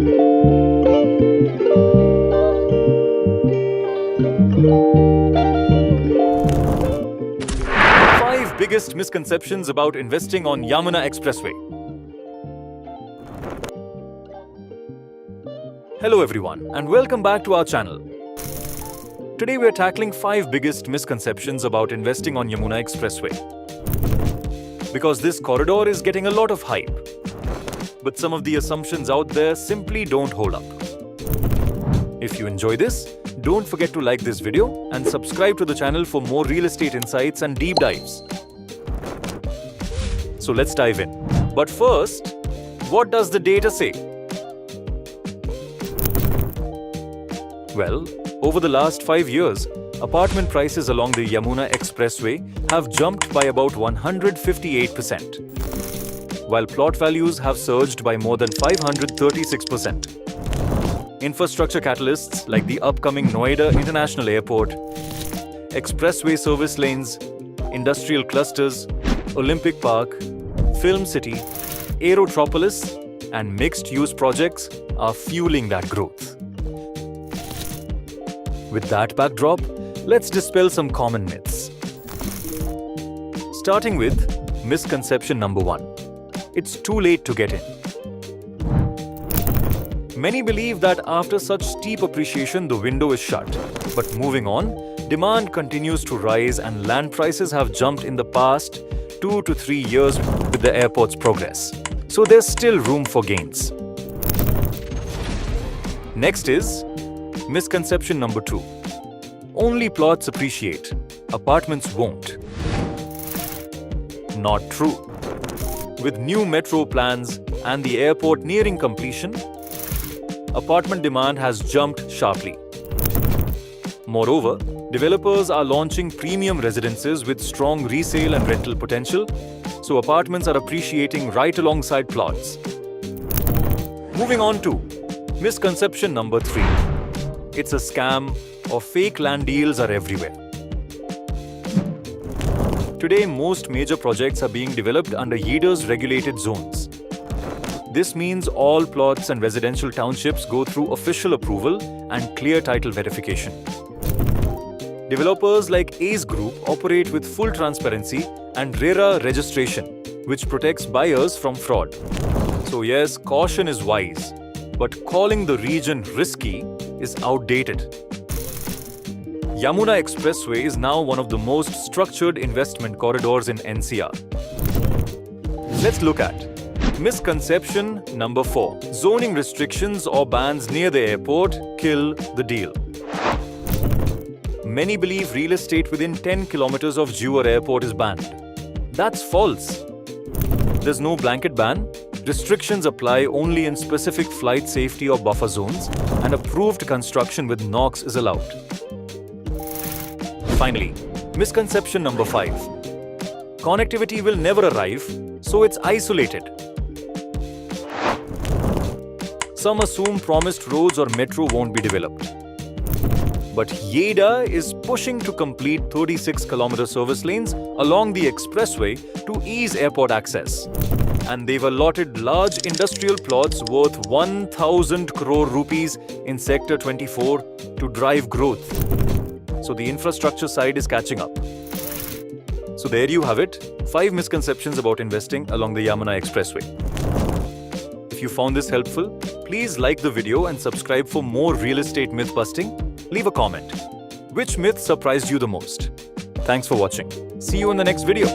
Five biggest misconceptions about investing on Yamuna Expressway. Hello everyone and welcome back to our channel. Today we are tackling 5 biggest misconceptions about investing on Yamuna Expressway. Because this corridor is getting a lot of hype. But some of the assumptions out there simply don't hold up. If you enjoy this, don't forget to like this video and subscribe to the channel for more real estate insights and deep dives. So let's dive in. But first, what does the data say? Well, over the last 5 years, apartment prices along the Yamuna Expressway have jumped by about 158%, while plot values have surged by more than 536%. Infrastructure catalysts like the upcoming Noida International Airport, expressway service lanes, industrial clusters, Olympic Park, Film City, Aerotropolis, and mixed-use projects are fueling that growth. With that backdrop, let's dispel some common myths. Starting with misconception number 1. It's too late to get in. Many believe that after such steep appreciation, the window is shut. But moving on, demand continues to rise and land prices have jumped in the past 2 to 3 years with the airport's progress. So there's still room for gains. Next is misconception number 2. Only plots appreciate, apartments won't. Not true. With new metro plans and the airport nearing completion, apartment demand has jumped sharply. Moreover, developers are launching premium residences with strong resale and rental potential, so apartments are appreciating right alongside plots. Moving on to misconception number 3. It's a scam or fake land deals are everywhere. Today, most major projects are being developed under YEIDA's regulated zones. This means all plots and residential townships go through official approval and clear title verification. Developers like ACE Group operate with full transparency and RERA registration, which protects buyers from fraud. So yes, caution is wise, but calling the region risky is outdated. Yamuna Expressway is now one of the most structured investment corridors in NCR. Let's look at misconception number 4. Zoning restrictions or bans near the airport kill the deal. Many believe real estate within 10 kilometers of Jewar Airport is banned. That's false. There's no blanket ban. Restrictions apply only in specific flight safety or buffer zones, and approved construction with NOx is allowed. Finally, misconception number 5. Connectivity will never arrive, so it's isolated. Some assume promised roads or metro won't be developed. But YEIDA is pushing to complete 36-kilometer service lanes along the expressway to ease airport access. And they've allotted large industrial plots worth 1,000 crore rupees in Sector 24 to drive growth. So the infrastructure side is catching up. So there you have it, 5 misconceptions about investing along the Yamuna Expressway. If you found this helpful, please like the video and subscribe for more real estate myth busting. Leave a comment. Which myth surprised you the most? Thanks for watching. See you in the next video.